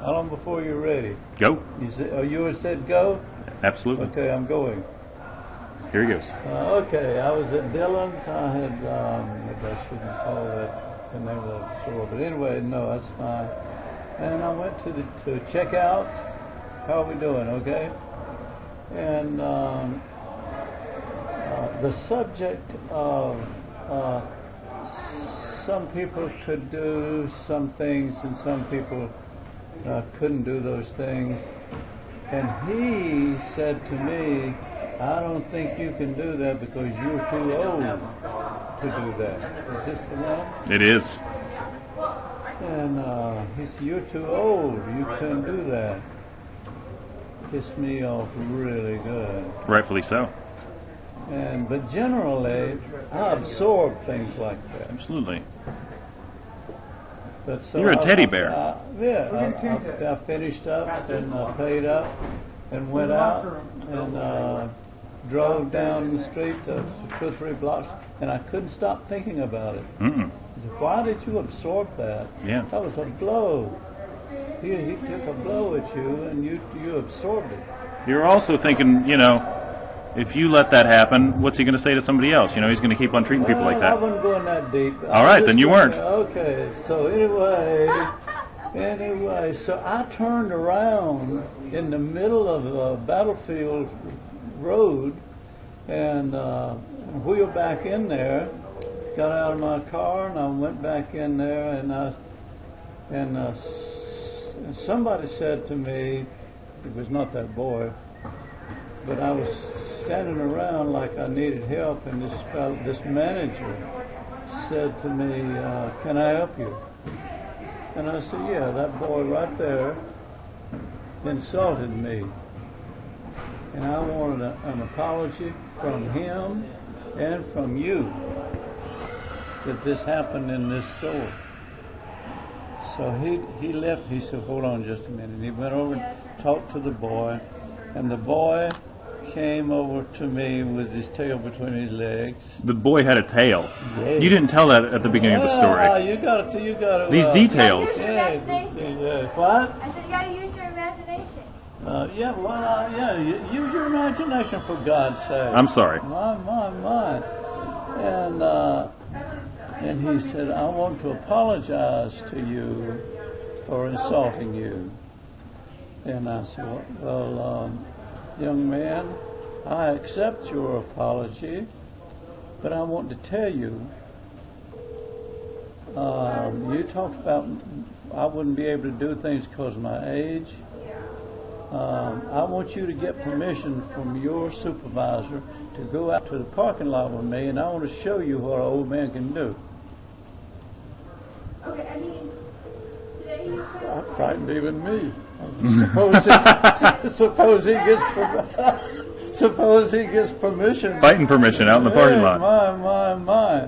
How long before you're ready? Go. You said go? Absolutely. Okay, I'm going. Here he goes. Okay, I was at Dillon's. I had, maybe I shouldn't call that the name of that store, but anyway, no, that's fine. And I went to check out. How are we doing? Okay. And the subject of some people could do some things and some people couldn't do those things. And he said to me, I don't think you can do that because you're too old to do that. Is this the one? It is. And he said, you're too old. You couldn't do that. Pissed me off really good. Rightfully so. But generally, I absorb things like that. Absolutely. But so You're a teddy bear. I finished up and paid up and went out and drove down the street 2 or 3 blocks, and I couldn't stop thinking about it. Mm-mm. I said, why did you absorb that? Yeah. That was a blow. He took a blow at you, and you absorbed it. You're also thinking, if you let that happen, what's he going to say to somebody else? He's going to keep on treating people like that. I wasn't going that deep. All right, then you weren't. Okay, so anyway, so I turned around in the middle of a battlefield road and wheeled back in there, got out of my car, and I went back in there, and somebody said to me, it was not that boy, but I was standing around like I needed help, and this manager said to me, can I help you? And I said, yeah, that boy right there insulted me. And I wanted an apology from him and from you that this happened in this store. So he left. He said, hold on just a minute. He went over and talked to the boy, and the boy came over to me with his tail between his legs. The boy had a tail. Yeah. You didn't tell that at the beginning of the story. You got to. These details. What? I said you got to use your imagination. Use your imagination for God's sake. I'm sorry. My. And he said, I want to apologize to you for insulting you. And I said, well, young man, I accept your apology, but I want to tell you, you talked about I wouldn't be able to do things because of my age. I want you to get permission from your supervisor to go out to the parking lot with me, and I want to show you what an old man can do. Okay, I mean, today you said... That frightened even me. Suppose he gets permission. Fighting permission out in the parking lot. My.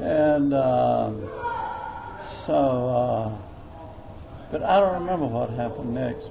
And but I don't remember what happened next.